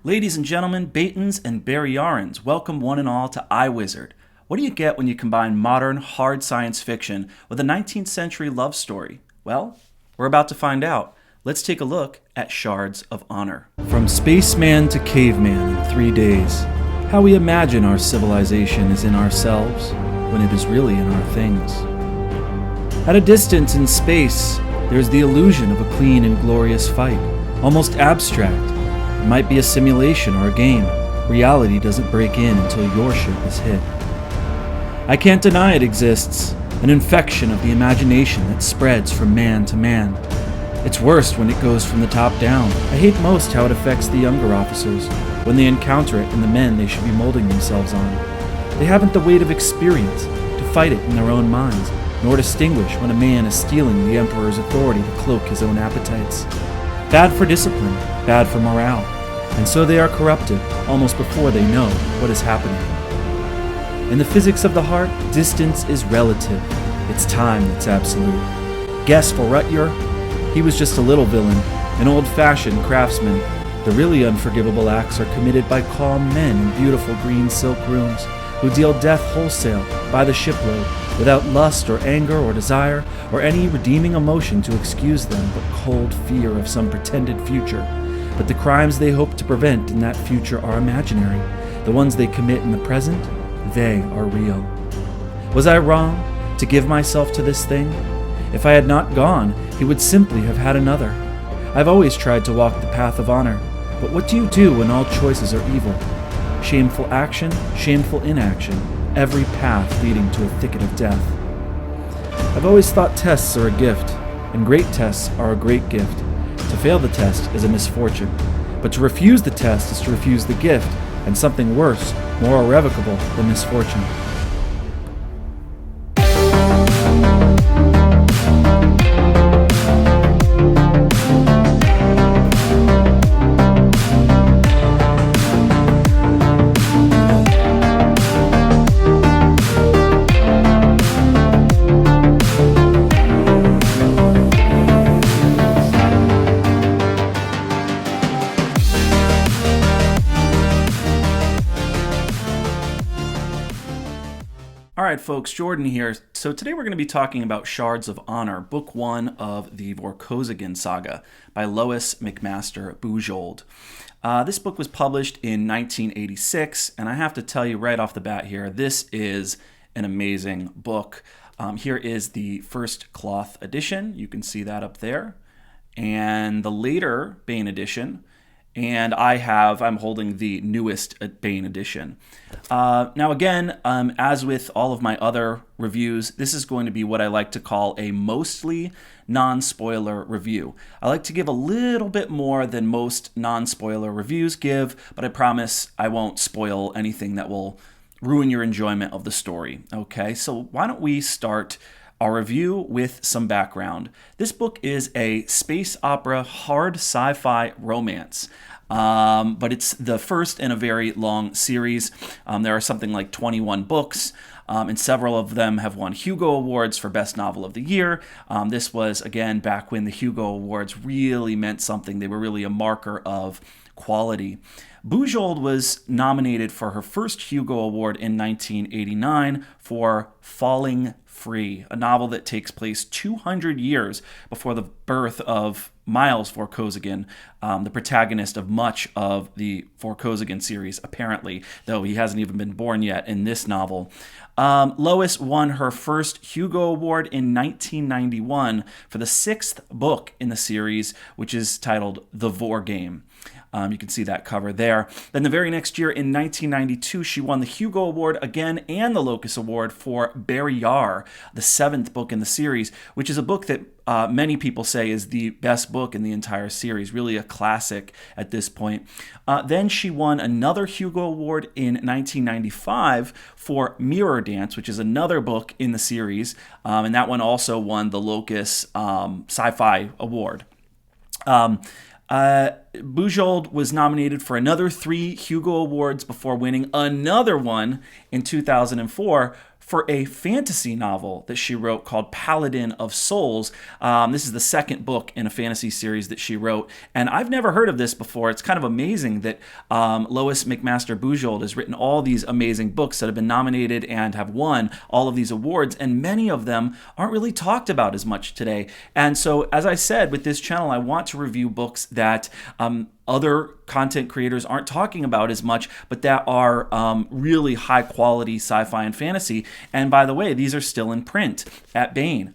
Ladies and gentlemen, Batons and Baryarans, welcome one and all to iWizard. What do you get when you combine modern, hard science fiction with a 19th century love story? Well, we're about to find out. Let's take a look at Shards of Honor. From spaceman to caveman in 3 days, how we imagine our civilization is in ourselves when it is really in our things. At a distance in space, there's the illusion of a clean and glorious fight, almost abstract. It might be a simulation or a game. Reality doesn't break in until your ship is hit. I can't deny it exists, an infection of the imagination that spreads from man to man. It's worst when it goes from the top down. I hate most how it affects the younger officers when they encounter it in the men they should be molding themselves on. They haven't the weight of experience to fight it in their own minds, nor distinguish when a man is stealing the Emperor's authority to cloak his own appetites. Bad for discipline, bad for morale, and so they are corrupted almost before they know what is happening. In the physics of the heart, distance is relative. It's time that's absolute. Guess for Rutger, he was just a little villain, an old-fashioned craftsman. The really unforgivable acts are committed by calm men in beautiful green silk rooms who deal death wholesale by the shipload without lust or anger or desire or any redeeming emotion to excuse them but cold fear of some pretended future. But the crimes they hope to prevent in that future are imaginary. The ones they commit in the present, they are real. Was I wrong to give myself to this thing? If I had not gone, he would simply have had another. I've always tried to walk the path of honor, but what do you do when all choices are evil? Shameful action, shameful inaction, every path leading to a thicket of death. I've always thought tests are a gift, and great tests are a great gift. To fail the test is a misfortune, but to refuse the test is to refuse the gift, and something worse, more irrevocable than misfortune. Alright folks, Jordan here. So today we're going to be talking about Shards of Honor, Book 1 of the Vorkosigan Saga by Lois McMaster Bujold. This book was published in 1986, and I have to tell you right off the bat here, this is an amazing book. Here is the first cloth edition. You can see that up there. And the later Bane edition. And I'm holding the newest Bane edition. Now again, as with all of my other reviews, this is going to be what I like to call a mostly non-spoiler review. I like to give a little bit more than most non-spoiler reviews give, but I promise I won't spoil anything that will ruin your enjoyment of the story. Okay, so why don't we start our review with some background. This book is a space opera hard sci-fi romance, but it's the first in a very long series. There are something like 21 books, and several of them have won Hugo Awards for Best Novel of the Year. This was, again, back when the Hugo Awards really meant something. They were really a marker of quality. Bujold was nominated for her first Hugo Award in 1989 for Falling Free, a novel that takes place 200 years before the birth of Miles Vorkosigan, the protagonist of much of the Vorkosigan series, apparently, though he hasn't even been born yet in this novel. Lois won her first Hugo Award in 1991 for the sixth book in the series, which is titled The Vor Game. You can see that cover there. Then the very next year, in 1992, she won the Hugo Award again and the Locus Award for Baryar, the seventh book in the series, which is a book that many people say is the best book in the entire series, really a classic at this point. Then she won another Hugo Award in 1995 for Mirror Dance, which is another book in the series, and that one also won the Locus Sci-Fi Award. Bujold was nominated for another 3 Hugo Awards before winning another one in 2004 for a fantasy novel that she wrote called Paladin of Souls. This is the second book in a fantasy series that she wrote, and I've never heard of this before. It's kind of amazing that Lois McMaster Bujold has written all these amazing books that have been nominated and have won all of these awards, and many of them aren't really talked about as much today. And so, as I said, with this channel, I want to review books that other content creators aren't talking about as much, but that are really high quality sci-fi and fantasy. And by the way, these are still in print at Baen.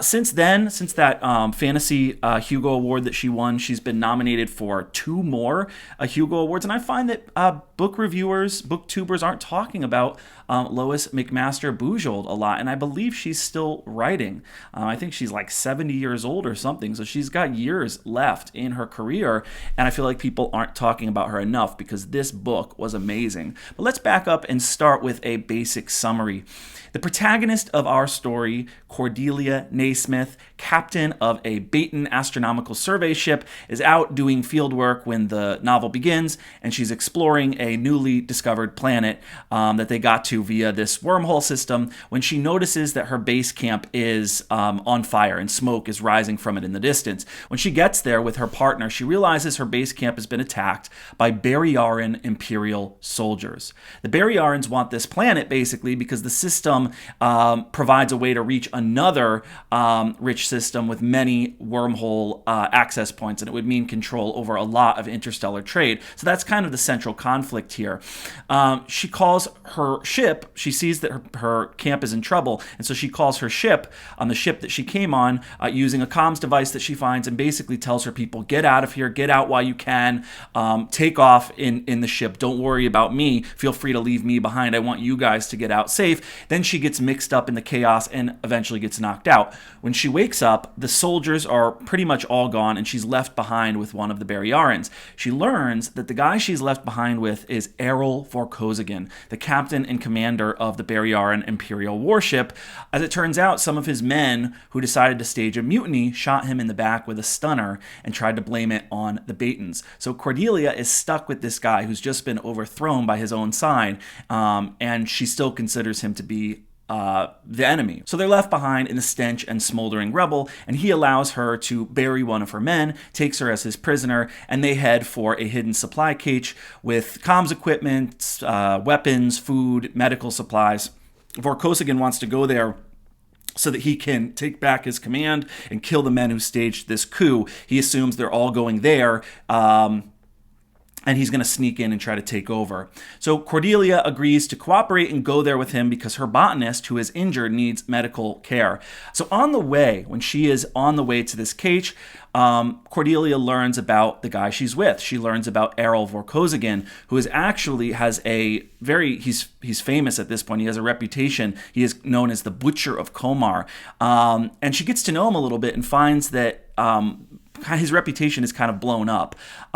Since that fantasy Hugo Award that she won, she's been nominated for 2 more Hugo Awards. And I find that book reviewers, booktubers aren't talking about Lois McMaster Bujold a lot. And I believe she's still writing. I think she's like 70 years old or something. So she's got years left in her career. And I feel like people aren't talking about her enough because this book was amazing. But let's back up and start with a basic summary. The protagonist of our story, Cordelia Naismith, captain of a Baton astronomical survey ship, is out doing field work when the novel begins, and she's exploring a newly discovered planet that they got to via this wormhole system when she notices that her base camp is on fire and smoke is rising from it in the distance. When she gets there with her partner, she realizes her base camp has been attacked by Baryaran Imperial soldiers. The Baryarans want this planet basically because the system provides a way to reach another rich system with many wormhole access points, and it would mean control over a lot of interstellar trade. So that's kind of the central conflict here. She calls her ship, she sees that her camp is in trouble, and so she calls her ship on the ship that she came on using a comms device that she finds, and basically tells her people, get out of here, get out while you can, take off in the ship, don't worry about me, feel free to leave me behind, I want you guys to get out safe. Then she gets mixed up in the chaos and eventually gets knocked out. When she wakes up, the soldiers are pretty much all gone and she's left behind with one of the Baryarans. She learns that the guy she's left behind with is Errol Vorkosigan, the captain and commander of the Baryaran Imperial warship. As it turns out, some of his men who decided to stage a mutiny shot him in the back with a stunner and tried to blame it on the Batons. So Cordelia is stuck with this guy who's just been overthrown by his own side, and she still considers him to be the enemy. So they're left behind in the stench and smoldering rubble, and he allows her to bury one of her men, takes her as his prisoner, and they head for a hidden supply cache with comms equipment, weapons, food, medical supplies. Vorkosigan wants to go there so that he can take back his command and kill the men who staged this coup. He assumes they're all going there, and he's going to sneak in and try to take over. So Cordelia agrees to cooperate and go there with him because her botanist, who is injured, needs medical care. So on the way, when she is on the way to this cache, Cordelia learns about the guy she's with. She learns about Errol Vorkosigan, who is actually has a very, he's famous at this point. He has a reputation. He is known as the Butcher of Komar. And she gets to know him a little bit and finds that his reputation is kind of blown up.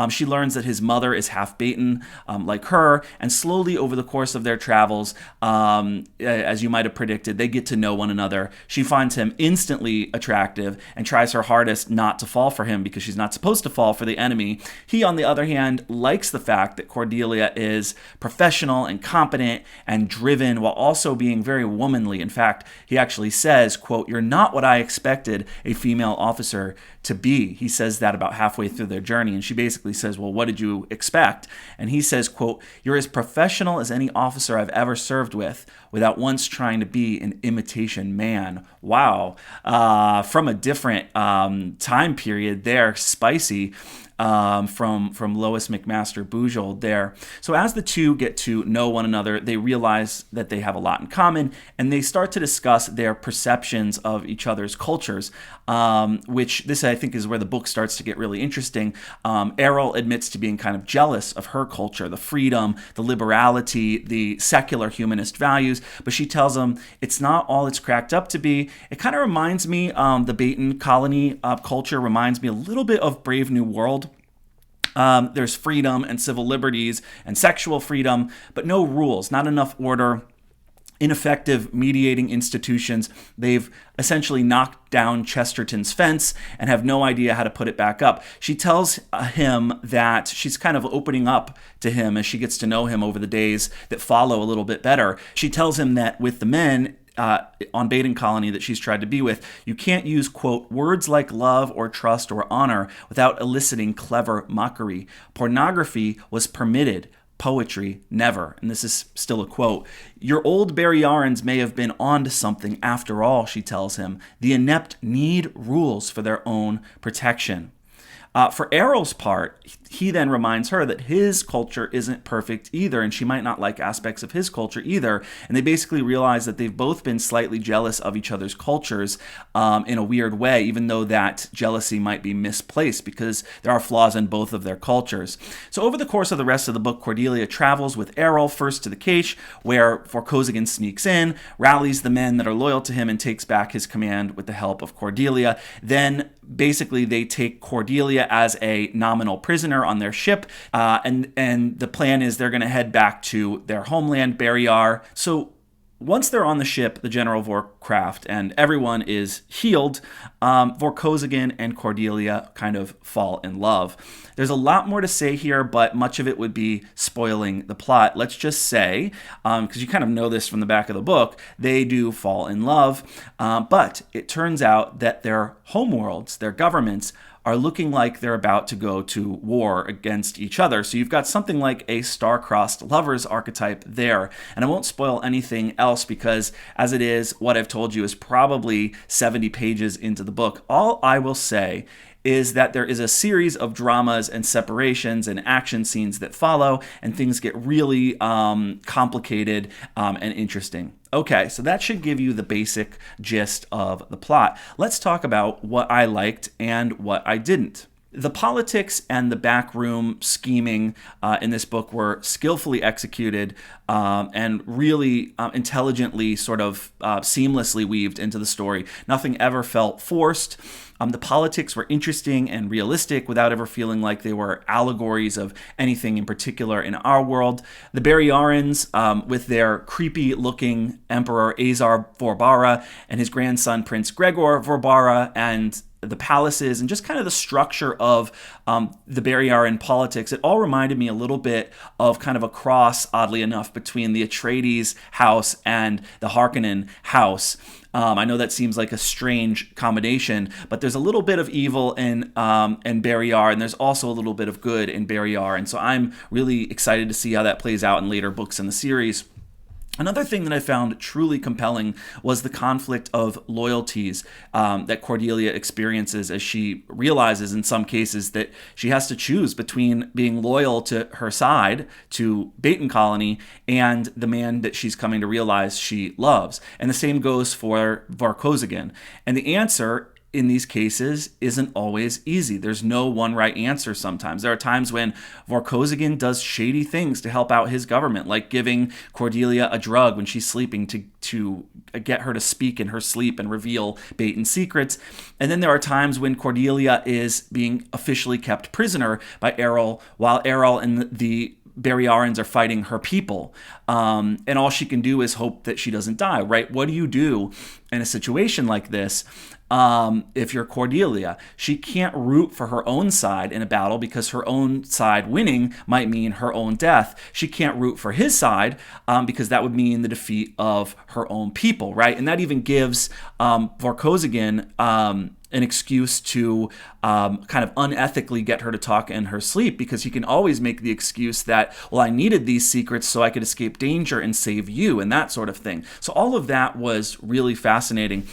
She learns that his mother is half Baton, like her, and slowly over the course of their travels, as you might have predicted, they get to know one another. She finds him instantly attractive and tries her hardest not to fall for him because she's not supposed to fall for the enemy. He, on the other hand, likes the fact that Cordelia is professional and competent and driven while also being very womanly. In fact, he actually says, quote, "You're not what I expected a female officer to be." He says that about halfway through their journey, and she basically says, well, what did you expect? And he says, quote, "You're as professional as any officer I've ever served with without once trying to be an imitation man." Wow. From a different time period there, spicy. From Lois McMaster Bujold there. So as the two get to know one another, they realize that they have a lot in common, and they start to discuss their perceptions of each other's cultures, which this, I think, is where the book starts to get really interesting. Errol admits to being kind of jealous of her culture, the freedom, the liberality, the secular humanist values, but she tells him it's not all it's cracked up to be. It kind of reminds me, the Baton colony culture reminds me a little bit of Brave New World. There's freedom and civil liberties and sexual freedom, but no rules, not enough order. ineffective mediating institutions. They've essentially knocked down Chesterton's fence and have no idea how to put it back up. She tells him that she's kind of opening up to him as she gets to know him over the days that follow a little bit better. She tells him that with the men on Baden Colony that she's tried to be with, you can't use, quote, words like love or trust or honor without eliciting clever mockery. Pornography was permitted, poetry never. And this is still a quote. Your old Baryarans may have been onto something after all, she tells him. The inept need rules for their own protection. For Errol's part, he then reminds her that his culture isn't perfect either, and she might not like aspects of his culture either. And they basically realize that they've both been slightly jealous of each other's cultures in a weird way, even though that jealousy might be misplaced because there are flaws in both of their cultures. So over the course of the rest of the book, Cordelia travels with Errol first to the cache, where Vorkosigan sneaks in, rallies the men that are loyal to him, and takes back his command with the help of Cordelia. Then basically they take Cordelia as a nominal prisoner on their ship, and the plan is they're going to head back to their homeland, Barrayar. So once they're on the ship, the General Vorkraft, and everyone is healed, Vorkosigan and Cordelia kind of fall in love. There's a lot more to say here, but much of it would be spoiling the plot. Let's just say, because you kind of know this from the back of the book, they do fall in love, but it turns out that their homeworlds, their governments, are looking like they're about to go to war against each other. So you've got something like a star-crossed lovers archetype there. And I won't spoil anything else because, as it is, what I've told you is probably 70 pages into the book. All I will say is that there is a series of dramas and separations and action scenes that follow, and things get really complicated and interesting. Okay, so that should give you the basic gist of the plot. Let's talk about what I liked and what I didn't. The politics and the backroom scheming in this book were skillfully executed and really intelligently sort of seamlessly weaved into the story. Nothing ever felt forced. The politics were interesting and realistic without ever feeling like they were allegories of anything in particular in our world. The Baryarans, with their creepy-looking Emperor Azar Vorbara and his grandson Prince Gregor Vorbara, and the palaces and just kind of the structure of the Baryaran politics, it all reminded me a little bit of kind of a cross, oddly enough, between the Atreides house and the Harkonnen house. I know that seems like a strange combination, but there's a little bit of evil in Barrayar, and there's also a little bit of good in Barrayar, and so I'm really excited to see how that plays out in later books in the series. Another thing that I found truly compelling was the conflict of loyalties that Cordelia experiences as she realizes in some cases that she has to choose between being loyal to her side, to Baden Colony, and the man that she's coming to realize she loves. And the same goes for Vorkosigan. And the answer in these cases isn't always easy. There's no one right answer sometimes. There are times when Vorkosigan does shady things to help out his government, like giving Cordelia a drug when she's sleeping to get her to speak in her sleep and reveal Baton's secrets. And then there are times when Cordelia is being officially kept prisoner by Errol, while Errol and the Baryarans are fighting her people. And all she can do is hope that she doesn't die, right? What do you do in a situation like this? If you're Cordelia, she can't root for her own side in a battle because her own side winning might mean her own death. She can't root for his side because that would mean the defeat of her own people, right? And that even gives Vorkosigan an excuse to kind of unethically get her to talk in her sleep, because he can always make the excuse that, well, I needed these secrets so I could escape danger and save you, and that sort of thing. So all of that was really fascinating.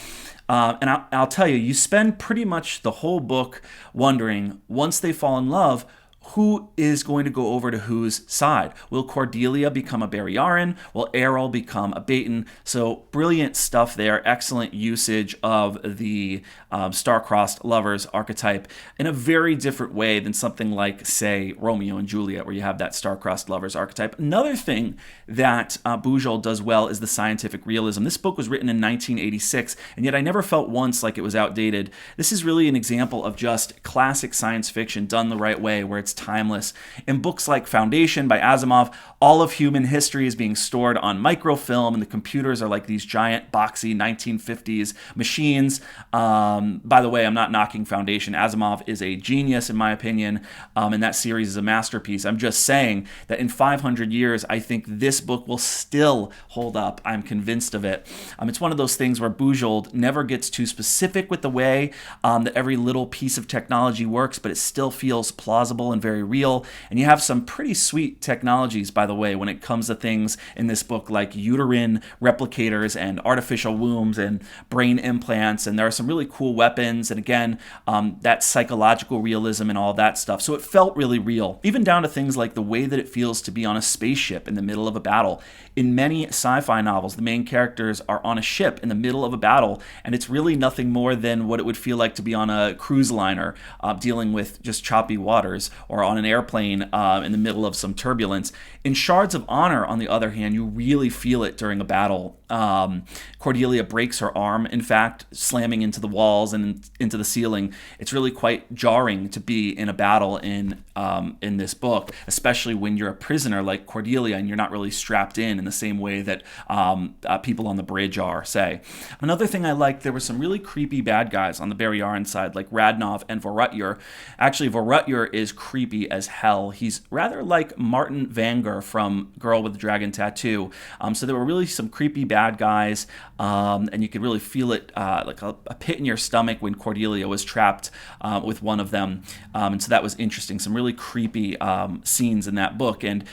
And I'll tell you, you spend pretty much the whole book wondering, once they fall in love, who is going to go over to whose side? Will Cordelia become a Baryaran? Will Errol become a Baton? So brilliant stuff there. Excellent usage of the star-crossed lovers archetype in a very different way than something like, say, Romeo and Juliet, where you have that star-crossed lovers archetype. Another thing that Bujold does well is the scientific realism. This book was written in 1986, and yet I never felt once like it was outdated. This is really an example of just classic science fiction done the right way, where it's timeless. In books like Foundation by Asimov, all of human history is being stored on microfilm, and the computers are like these giant, boxy 1950s machines. By the way, I'm not knocking Foundation. Asimov is a genius, in my opinion, and that series is a masterpiece. I'm just saying that in 500 years, I think this book will still hold up. I'm convinced of it. It's one of those things where Bujold never gets too specific with the way that every little piece of technology works, but it still feels plausible and very real. And you have some pretty sweet technologies, by the way, when it comes to things in this book like uterine replicators and artificial wombs and brain implants. And there are some really cool weapons. And again, that psychological realism and all that stuff. So it felt really real, even down to things like the way that it feels to be on a spaceship in the middle of a battle. In many sci-fi novels, the main characters are on a ship in the middle of a battle, and it's really nothing more than what it would feel like to be on a cruise liner dealing with just choppy waters, or on an airplane in the middle of some turbulence. In Shards of Honor, on the other hand, you really feel it during a battle. Cordelia breaks her arm, in fact, slamming into the walls and into the ceiling. It's really quite jarring to be in a battle in this book, especially when you're a prisoner like Cordelia and you're not really strapped in the same way that people on the bridge are, say. Another thing I liked, there were some really creepy bad guys on the Beriaran side, like Radnov and Vorutyer. Actually, Vorutyer is creepy as hell. He's rather like Martin Vanger from Girl with the Dragon Tattoo. So there were really some creepy bad guys, and you could really feel it like a pit in your stomach when Cordelia was trapped with one of them. And so that was interesting. Some really creepy scenes in that book. And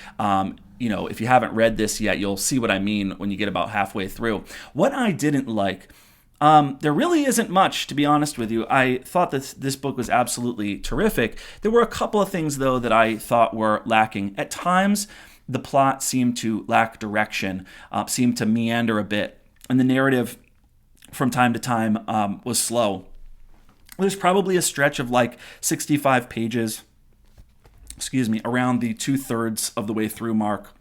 if you haven't read this yet, you'll see what I mean when you get about halfway through. What I didn't like, there really isn't much, to be honest with you. I thought that this book was absolutely terrific. There were a couple of things, though, that I thought were lacking. At times, the plot seemed to lack direction, seemed to meander a bit, and the narrative from time to time was slow. There's probably a stretch of like 65 pages, around the 2/3 of the way through mark,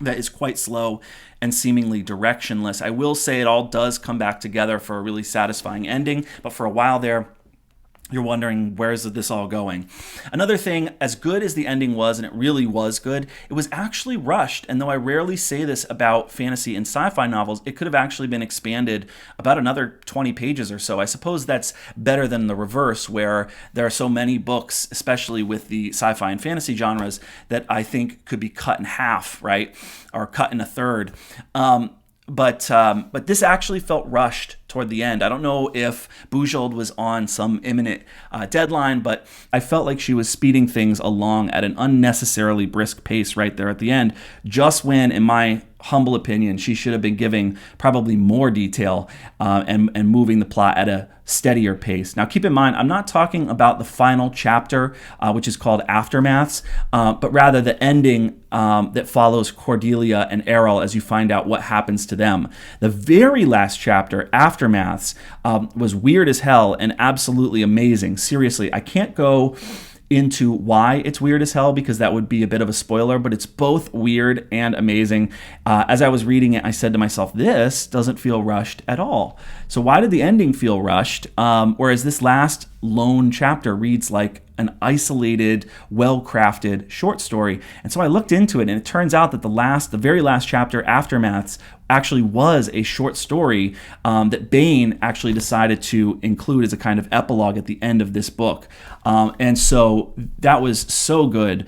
that is quite slow and seemingly directionless. I will say it all does come back together for a really satisfying ending, but for a while there, you're wondering, where's this all going? Another thing, as good as the ending was, and it really was good, it was actually rushed. And though I rarely say this about fantasy and sci-fi novels, it could have actually been expanded about another 20 pages or so. I suppose that's better than the reverse, where there are so many books, especially with the sci-fi and fantasy genres, that I think could be cut in half, right? Or cut in a third. But this actually felt rushed toward the end. I don't know if Bujold was on some imminent deadline, but I felt like she was speeding things along at an unnecessarily brisk pace right there at the end, just when, in my humble opinion, she should have been giving probably more detail and moving the plot at a steadier pace. Now, keep in mind, I'm not talking about the final chapter, which is called Aftermaths, but rather the ending that follows Cordelia and Errol as you find out what happens to them. The very last chapter, Aftermaths, was weird as hell and absolutely amazing. Seriously, I can't go into why it's weird as hell because that would be a bit of a spoiler, but it's both weird and amazing. As I was reading it, I said to myself, this doesn't feel rushed at all. So why did the ending feel rushed? Whereas this last lone chapter reads like an isolated, well-crafted short story. And so I looked into it, and it turns out that the very last chapter, Aftermaths, actually was a short story that Bain actually decided to include as a kind of epilogue at the end of this book. And so that was so good,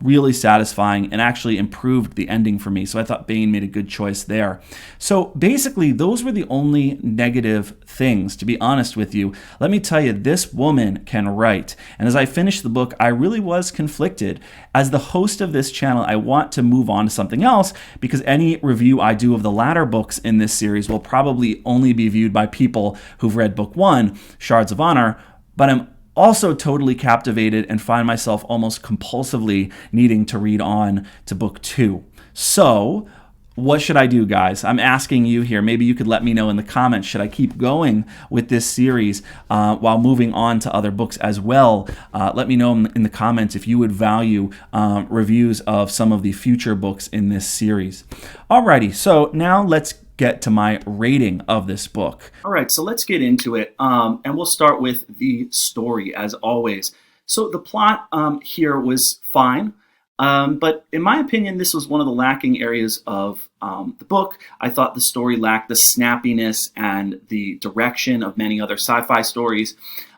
really satisfying, and actually improved the ending for me. So I thought Bain made a good choice there. So basically, those were the only negative things, to be honest with you. Let me tell you, this woman can write. And as I finished the book, I really was conflicted. As the host of this channel, I want to move on to something else because any review I do of the latter books in this series will probably only be viewed by people who've read book 1, Shards of Honor, but I'm also totally captivated and find myself almost compulsively needing to read on to book 2. So what should I do, guys? I'm asking you here. Maybe you could let me know in the comments. Should I keep going with this series while moving on to other books as well? Let me know in the comments if you would value reviews of some of the future books in this series. Alrighty, so now let's get to my rating of this book. All right, so let's get into it, and we'll start with the story as always. So the plot here was fine. But in my opinion, this was one of the lacking areas of the book. I thought the story lacked the snappiness and the direction of many other sci-fi stories.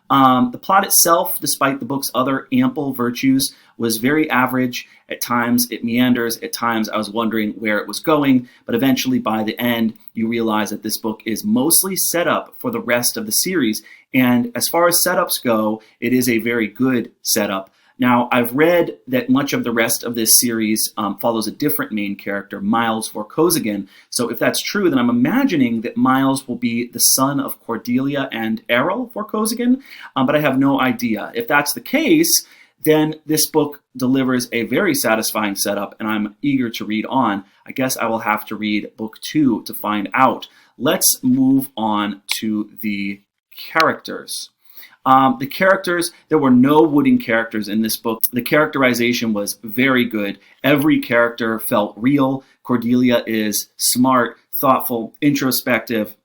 The plot itself, despite the book's other ample virtues, was very average. At times it meanders, at times I was wondering where it was going, but eventually by the end you realize that this book is mostly set up for the rest of the series. And as far as setups go, it is a very good setup. Now, I've read that much of the rest of this series follows a different main character, Miles Vorkosigan. So if that's true, then I'm imagining that Miles will be the son of Cordelia and Errol Vorkosigan, but I have no idea. If that's the case, then this book delivers a very satisfying setup, and I'm eager to read on. I guess I will have to read book 2 to find out. Let's move on to the characters. The characters, there were no wooden characters in this book. The characterization was very good. Every character felt real. Cordelia is smart, thoughtful, introspective,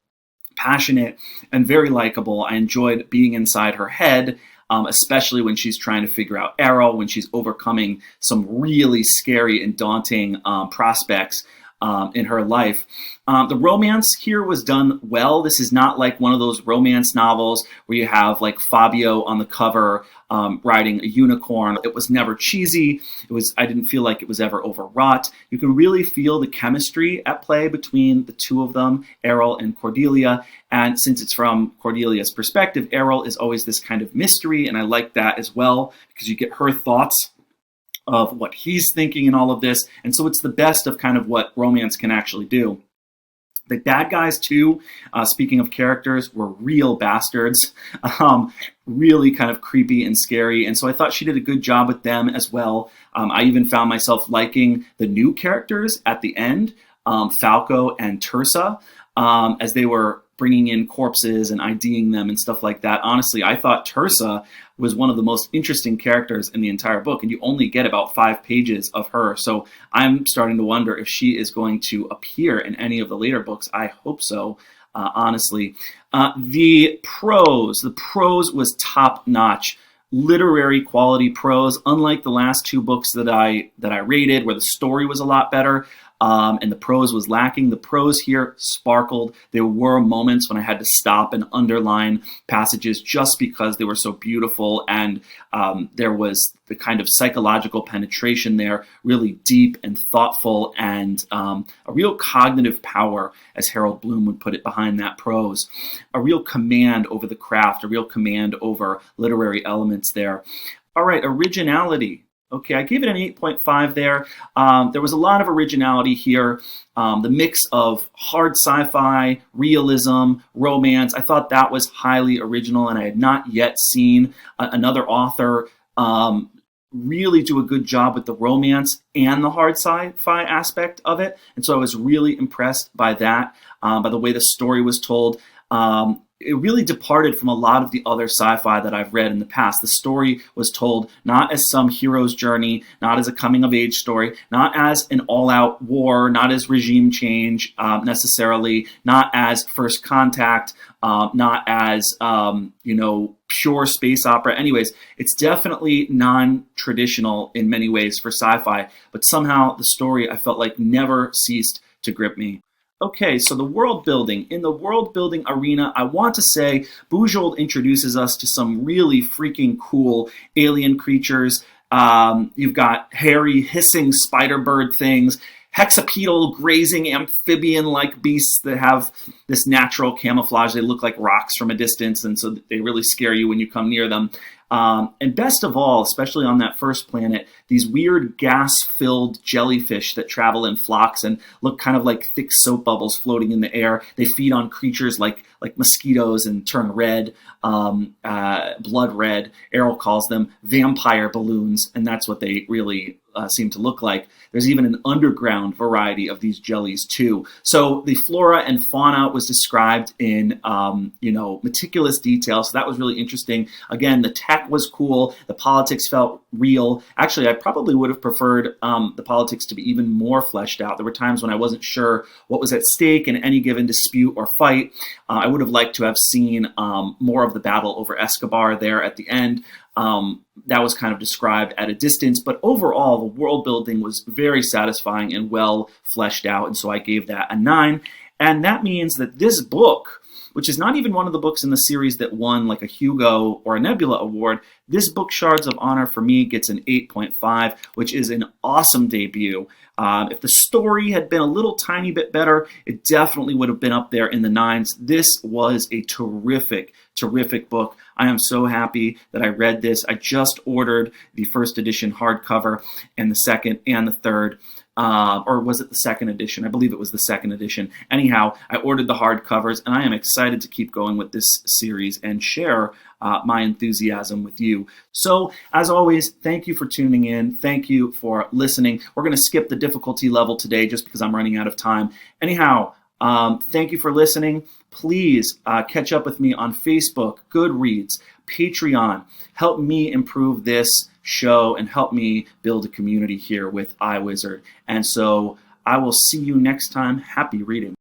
passionate, and very likable. I enjoyed being inside her head, especially when she's trying to figure out Errol, when she's overcoming some really scary and daunting prospects in her life. The romance here was done well. This is not like one of those romance novels where you have like Fabio on the cover riding a unicorn. It was never cheesy. I didn't feel like it was ever overwrought. You can really feel the chemistry at play between the two of them, Errol and Cordelia. And since it's from Cordelia's perspective, Errol is always this kind of mystery, and I like that as well because you get her thoughts of what he's thinking in all of this. And so it's the best of kind of what romance can actually do. The bad guys, too, speaking of characters, were real bastards, really kind of creepy and scary. And so I thought she did a good job with them as well. I even found myself liking the new characters at the end, Falco and Tersa, as they were bringing in corpses and IDing them and stuff like that. Honestly, I thought Tersa was one of the most interesting characters in the entire book, and you only get about 5 pages of her. So I'm starting to wonder if she is going to appear in any of the later books. I hope so, honestly. The prose was top-notch. Literary quality prose, unlike the last 2 books that I rated, where the story was a lot better. And the prose was lacking. The prose here sparkled. There were moments when I had to stop and underline passages just because they were so beautiful, and there was the kind of psychological penetration there, really deep and thoughtful, and a real cognitive power, as Harold Bloom would put it, behind that prose. A real command over the craft, a real command over literary elements there. All right, originality. Okay, I gave it an 8.5 there. There was a lot of originality here. The mix of hard sci-fi, realism, romance, I thought that was highly original, and I had not yet seen another author really do a good job with the romance and the hard sci-fi aspect of it. And so I was really impressed by that, by the way the story was told. It really departed from a lot of the other sci-fi that I've read in the past. The story was told not as some hero's journey, not as a coming-of-age story, not as an all-out war, not as regime change necessarily, not as First Contact, not as pure space opera. Anyways, it's definitely non-traditional in many ways for sci-fi, but somehow the story I felt like never ceased to grip me. Okay, so the world building. In the world building arena, I want to say Bujold introduces us to some really freaking cool alien creatures. You've got hairy, hissing spider bird things, hexapedal, grazing amphibian-like beasts that have this natural camouflage. They look like rocks from a distance, and so they really scare you when you come near them. And best of all, especially on that first planet, these weird gas-filled jellyfish that travel in flocks and look kind of like thick soap bubbles floating in the air. They feed on creatures like mosquitoes and turn red, blood red. Errol calls them vampire balloons, and that's what they really seem to look like. There's even an underground variety of these jellies too. So the flora and fauna was described in meticulous detail. So that was really interesting. Again, the tech was cool. The politics felt real. Actually, I probably would have preferred the politics to be even more fleshed out. There were times when I wasn't sure what was at stake in any given dispute or fight. I would have liked to have seen more of the battle over Escobar there at the end. that was kind of described at a distance, but overall the world building was very satisfying and well fleshed out, and so I gave that a 9. And that means that this book, which is not even one of the books in the series that won like a Hugo or a Nebula award, this book, Shards of Honor, for me gets an 8.5, which is an awesome debut. If the story had been a little tiny bit better, it definitely would have been up there in the 9s. This was a terrific, terrific book. I am so happy that I read this. I just ordered the first edition hardcover and the second and the third. Or was it the second edition? I believe it was the second edition. Anyhow, I ordered the hardcovers, and I am excited to keep going with this series and share my enthusiasm with you. So, as always, thank you for tuning in. Thank you for listening. We're going to skip the difficulty level today just because I'm running out of time. Anyhow, thank you for listening. Please catch up with me on Facebook, Goodreads, Patreon. Help me improve this show and help me build a community here with iWizard. And so I will see you next time. Happy reading.